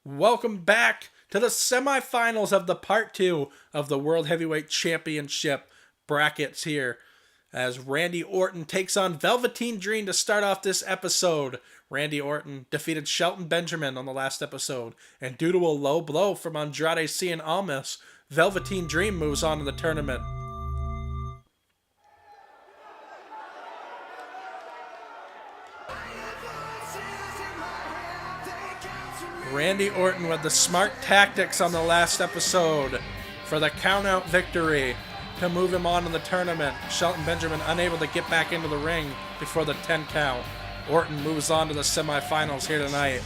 Welcome back to the semifinals of the part 2 of the World Heavyweight Championship brackets here as Randy Orton takes on Velveteen Dream to start off this episode. Randy Orton defeated Shelton Benjamin on the last episode, and due to a low blow from Andrade Cien Almas, Velveteen Dream moves on to the tournament. Randy Orton with the smart tactics on the last episode for the count-out victory to move him on in the tournament. Shelton Benjamin unable to get back into the ring before the 10 count. Orton moves on to the semifinals here tonight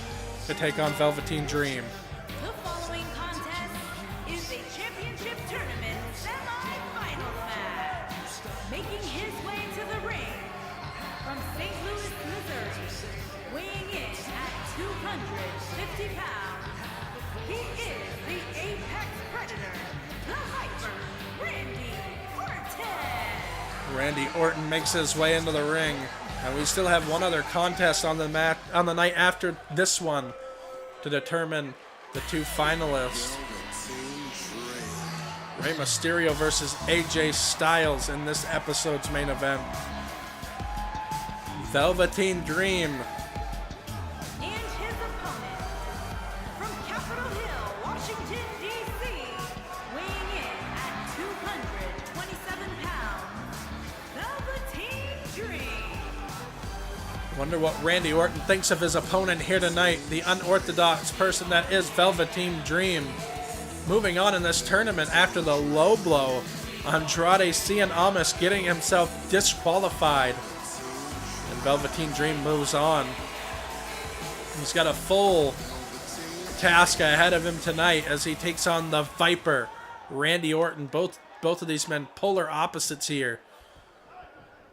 to take on Velveteen Dream. The following contest is a championship tournament semi-finals match. Making his way to the ring from St. Louis, Missouri, weighing in at 250 pounds, he is the Apex Predator, the Hyper, Randy Orton. Randy Orton makes his way into the ring, and we still have one other contest on the night after this one to determine the two finalists. Rey Mysterio versus AJ Styles in this episode's main event. Velveteen Dream And his opponent, from Capitol Hill, Washington, D.C., weighing in at 227 pounds, Velveteen Dream. Wonder what Randy Orton thinks of his opponent here tonight, the unorthodox person that is Velveteen Dream. Moving on in this tournament after the low blow, Andrade Cien Almas getting himself disqualified. And Velveteen Dream moves on. He's got a full task ahead of him tonight as he takes on the Viper, Randy Orton. Both of these men polar opposites here.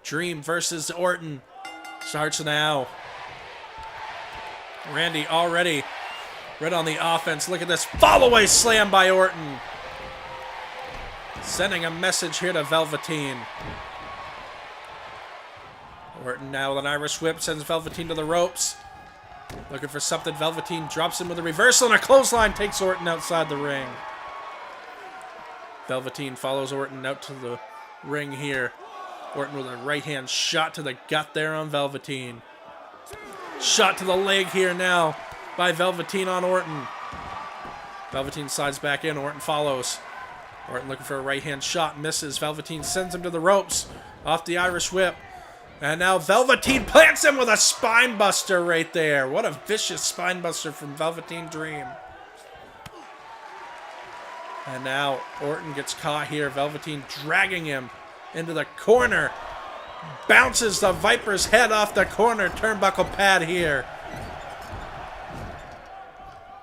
Dream versus Orton starts now. Randy already right on the offense. Look at this fall-away slam by Orton. Sending a message here to Velveteen. Orton now with an Irish whip sends Velveteen to the ropes. Looking for something. Velveteen drops him with a reversal, and a clothesline takes Orton outside the ring. Velveteen follows Orton out to the ring here. Orton with a right hand shot to the gut there on Velveteen. Shot to the leg here now by Velveteen on Orton. Velveteen slides back in. Orton follows. Orton looking for a right hand shot. Misses. Velveteen sends him to the ropes off the Irish whip. And now Velveteen plants him with a spine buster right there. What a vicious spine buster from Velveteen Dream. And now Orton gets caught here. Velveteen dragging him into the corner. Bounces the Viper's head off the corner turnbuckle pad here.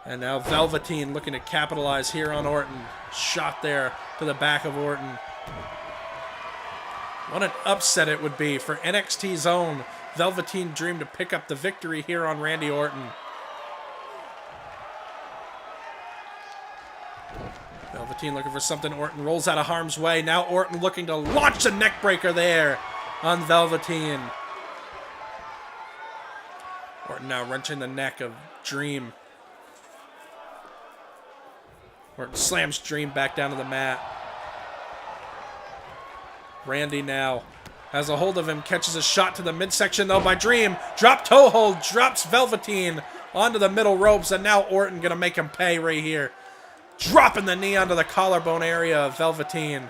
And now Velveteen looking to capitalize here on Orton. Shot there to the back of Orton. What an upset it would be for NXT's own Velveteen Dream to pick up the victory here on Randy Orton. Velveteen looking for something. Orton rolls out of harm's way. Now Orton looking to launch a neckbreaker there on Velveteen. Orton now wrenching the neck of Dream. Orton slams Dream back down to the mat. Randy now has a hold of him, catches a shot to the midsection though by Dream. Drop toe hold, drops Velveteen onto the middle ropes, and now Orton gonna make him pay right here. Dropping the knee onto the collarbone area of Velveteen.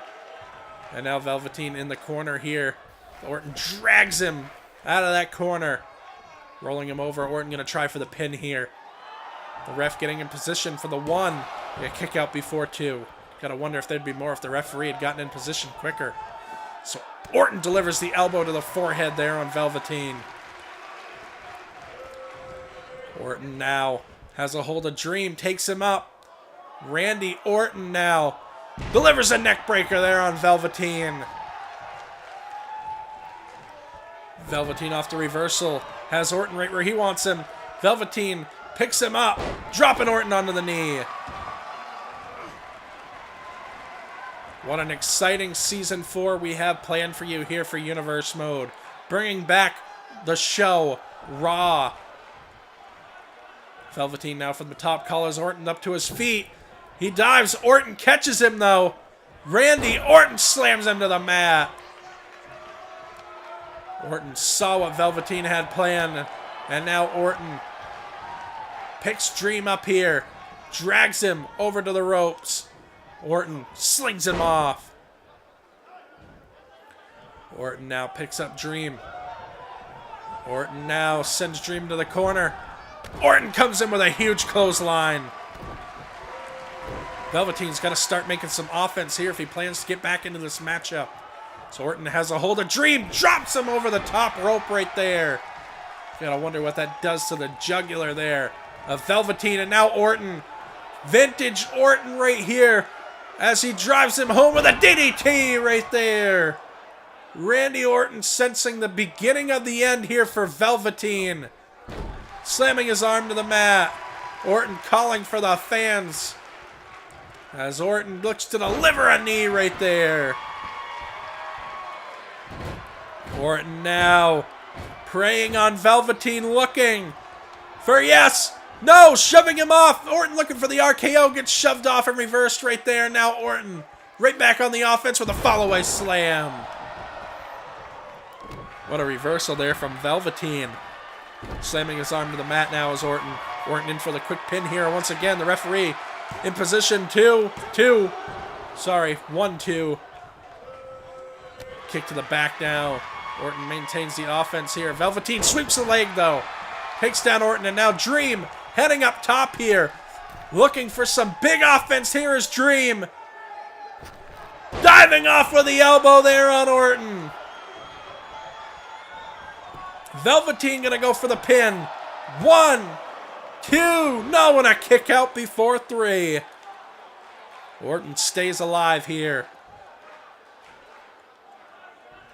And now Velveteen in the corner here. Orton drags him out of that corner. Rolling him over. Orton gonna try for the pin here. The ref getting in position for the one. A kick out before two. Gotta wonder if there'd be more if the referee had gotten in position quicker. So Orton delivers the elbow to the forehead there on Velveteen. Orton now has a hold of Dream, takes him up. Randy Orton now delivers a neck breaker there on Velveteen. Velveteen off the reversal. Has Orton right where he wants him. Velveteen picks him up, dropping Orton onto the knee. What an exciting Season 4 we have planned for you here for Universe Mode. Bringing back the show, Raw. Velveteen now from the top, collars Orton up to his feet. He dives. Orton catches him, though. Randy Orton slams him to the mat. Orton saw what Velveteen had planned, and now Orton picks Dream up here, drags him over to the ropes. Orton slings him off. Orton now picks up Dream. Orton now sends Dream to the corner. Orton comes in with a huge clothesline. Velveteen's got to start making some offense here if he plans to get back into this matchup. So Orton has a hold of Dream, drops him over the top rope right there. You gotta wonder what that does to the jugular there of Velveteen, and now Orton. Vintage Orton right here as he drives him home with a DDT right there. Randy Orton sensing the beginning of the end here for Velveteen. Slamming his arm to the mat. Orton calling for the fans as Orton looks to deliver a knee right there. Orton now preying on Velveteen, looking for yes, no, shoving him off. Orton looking for the RKO, gets shoved off and reversed right there. Now Orton right back on the offense with a follow-away slam. What a reversal there from Velveteen. Slamming his arm to the mat now is Orton. Orton in for the quick pin here. Once again, the referee in position 1-2. Kick to the back now. Orton maintains the offense here. Velveteen sweeps the leg, though. Takes down Orton, and now Dream heading up top here. Looking for some big offense here is Dream. Diving off with the elbow there on Orton. Velveteen gonna go for the pin. 1, 2, no, and a kick out before 3. Orton stays alive here.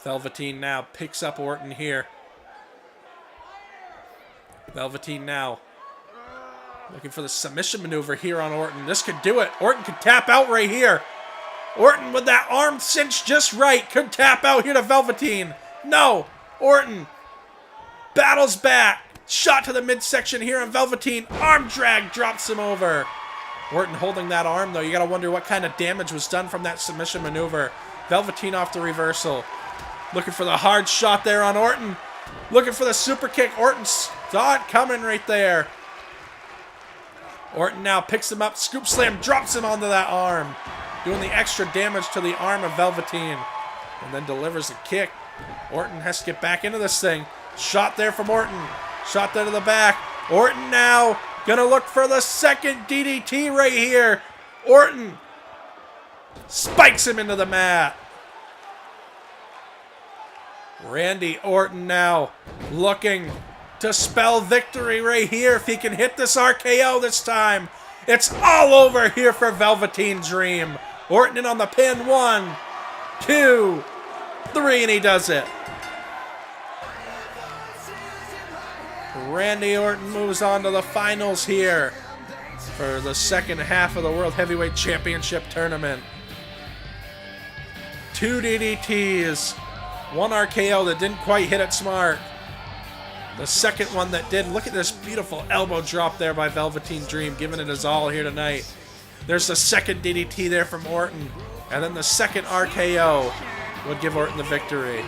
Velveteen now picks up Orton here. Velveteen now looking for the submission maneuver here on Orton. This could do it. Orton could tap out right here. Orton with that arm cinched just right. Could tap out here to Velveteen. No. Orton battles back. Shot to the midsection here on Velveteen. Arm drag drops him over. Orton holding that arm, though. You got to wonder what kind of damage was done from that submission maneuver. Velveteen off the reversal. Looking for the hard shot there on Orton. Looking for the super kick. Orton saw it coming right there. Orton now picks him up. Scoop slam. Drops him onto that arm. Doing the extra damage to the arm of Velveteen. And then delivers a kick. Orton has to get back into this thing. Shot there from Orton. Shot there to the back. Orton now gonna look for the second DDT right here. Orton spikes him into the mat. Randy Orton now looking to spell victory right here. If he can hit this RKO this time, it's all over here for Velveteen Dream. Orton in on the pin. 1, 2, 3, and he does it. Randy Orton moves on to the finals here for the second half of the World Heavyweight Championship Tournament. 2 DDTs, 1 RKO that didn't quite hit it smart. The second one that did. Look at this beautiful elbow drop there by Velveteen Dream, giving it his all here tonight. There's the second DDT there from Orton, and then the second RKO would give Orton the victory.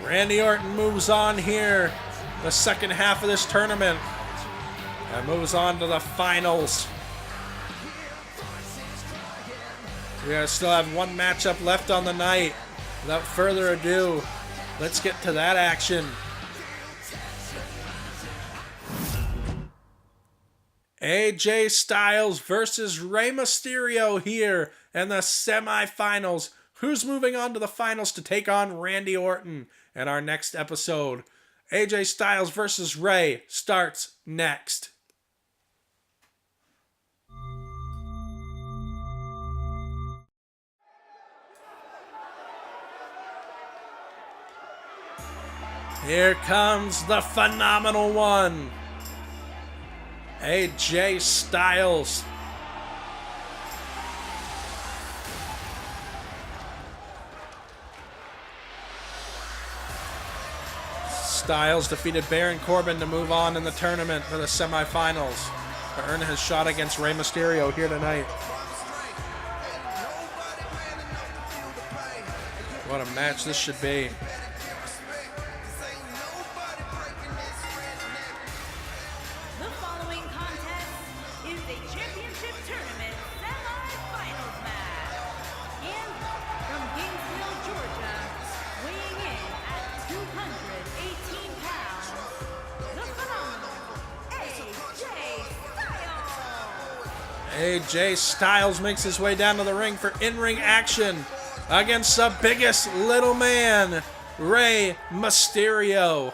Randy Orton moves on here, the second half of this tournament, and moves on to the finals. We still have 1 matchup left on the night. Without further ado, let's get to that action. AJ Styles versus Rey Mysterio here in the semifinals. Who's moving on to the finals to take on Randy Orton in our next episode? AJ Styles versus Rey starts next. Here comes the phenomenal one, AJ Styles. Styles defeated Baron Corbin to move on in the tournament for the semifinals to earn his shot against Rey Mysterio here tonight. What a match this should be. The following contest is a championship tournament semi-finals match. And from Gainesville, Georgia, weighing in at 218 pounds, the phenomenal AJ Styles makes his way down to the ring for in-ring action against the biggest little man, Rey Mysterio.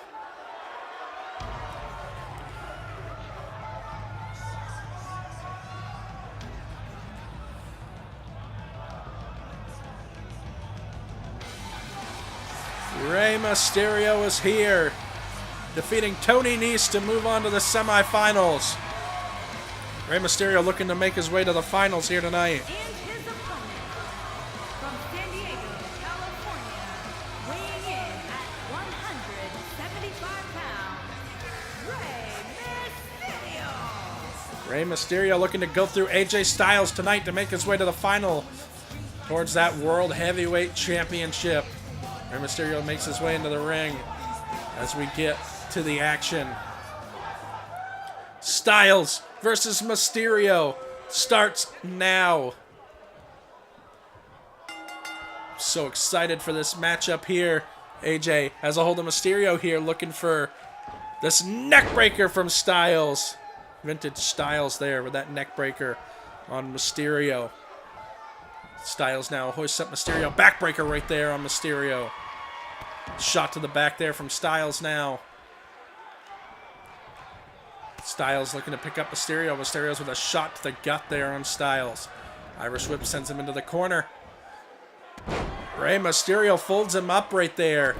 Rey Mysterio is here, defeating Tony Nese to move on to the semifinals. Rey Mysterio looking to make his way to the finals here tonight. And his opponent, from San Diego, California, weighing in at 175 pounds, Rey Mysterio. Rey Mysterio looking to go through AJ Styles tonight to make his way to the final towards that World Heavyweight Championship. Rey Mysterio makes his way into the ring as we get to the action. Styles versus Mysterio starts now. So excited for this matchup here. AJ has a hold of Mysterio here, looking for this neck breaker from Styles. Vintage Styles there with that neck breaker on Mysterio. Styles now hoists up Mysterio. Backbreaker right there on Mysterio. Shot to the back there from Styles now. Styles looking to pick up Mysterio. Mysterio's with a shot to the gut there on Styles. Irish Whip sends him into the corner. Rey Mysterio folds him up right there.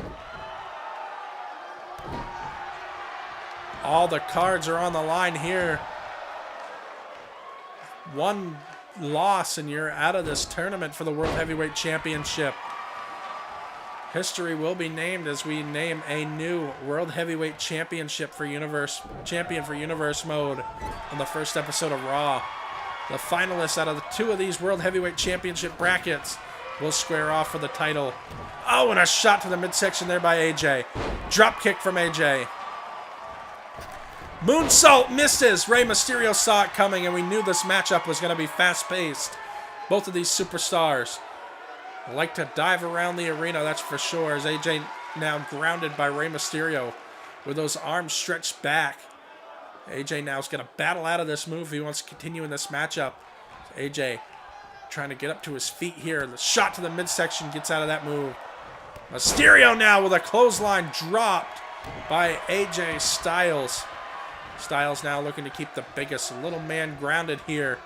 All the cards are on the line here. One loss and you're out of this tournament for the World Heavyweight Championship. History will be named as we name a new World Heavyweight Championship for champion for Universe mode on the first episode of Raw. The finalists out of the two of these World Heavyweight Championship brackets will square off for the title. Oh, and a shot to the midsection there by AJ. Drop kick from AJ. Moonsault misses. Rey Mysterio saw it coming, and we knew this matchup was going to be fast-paced. Both of these superstars like to dive around the arena, that's for sure, as AJ now grounded by Rey Mysterio with those arms stretched back. AJ now is going to battle out of this move if he wants to continue in this matchup. AJ trying to get up to his feet here. The shot to the midsection gets out of that move. Mysterio now with a clothesline dropped by AJ Styles. Styles now looking to keep the biggest little man grounded here.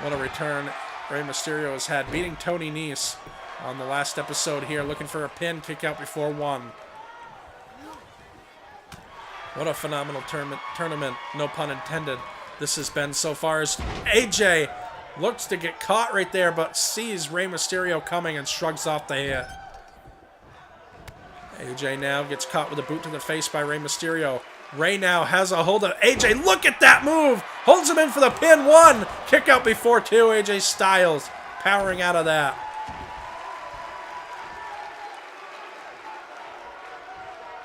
What a return Rey Mysterio has had, beating Tony Nese on the last episode here, looking for a pin, kick out before one. What a phenomenal tournament, no pun intended, this has been so far, as AJ looks to get caught right there, but sees Rey Mysterio coming and shrugs off the hit. AJ now gets caught with a boot to the face by Rey Mysterio. Rey now has a hold of AJ. Look at that move. Holds him in for the pin. One. Kick out before two. AJ Styles powering out of that.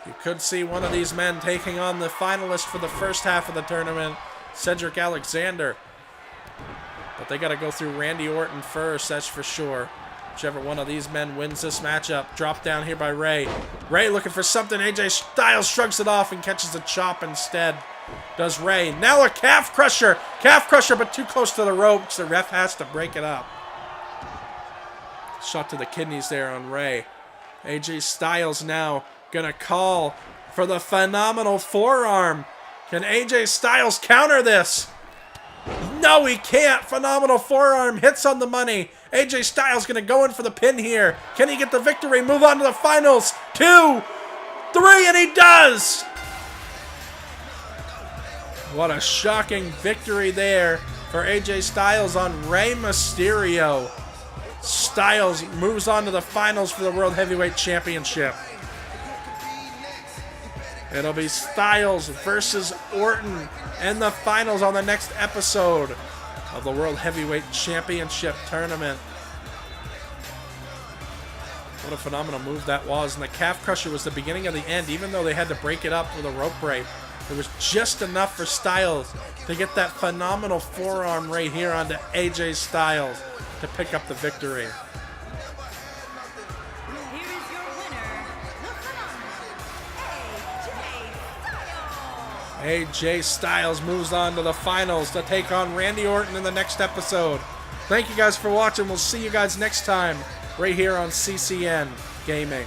You could see one of these men taking on the finalist for the first half of the tournament, Cedric Alexander. But they got to go through Randy Orton first, that's for sure. Whichever one of these men wins this matchup. Drop down here by Rey. Rey looking for something. AJ Styles shrugs it off and catches a chop instead. Does Rey. Now a calf crusher. Calf crusher, but too close to the ropes. The ref has to break it up. Shot to the kidneys there on Rey. AJ Styles now gonna call for the phenomenal forearm. Can AJ Styles counter this? No, he can't. Phenomenal forearm hits on the money. AJ Styles going to go in for the pin here. Can he get the victory? Move on to the finals. 2, 3, and he does. What a shocking victory there for AJ Styles on Rey Mysterio. Styles moves on to the finals for the World Heavyweight Championship. It'll be Styles versus Orton in the finals on the next episode of the World Heavyweight Championship Tournament. What a phenomenal move that was. And the calf crusher was the beginning of the end, even though they had to break it up with a rope break. It was just enough for Styles to get that phenomenal forearm right here onto AJ Styles to pick up the victory. Here is your winner, the phenomenal AJ AJ Styles moves on to the finals to take on Randy Orton in the next episode. Thank you guys for watching. We'll see you guys next time right here on CCN Gaming.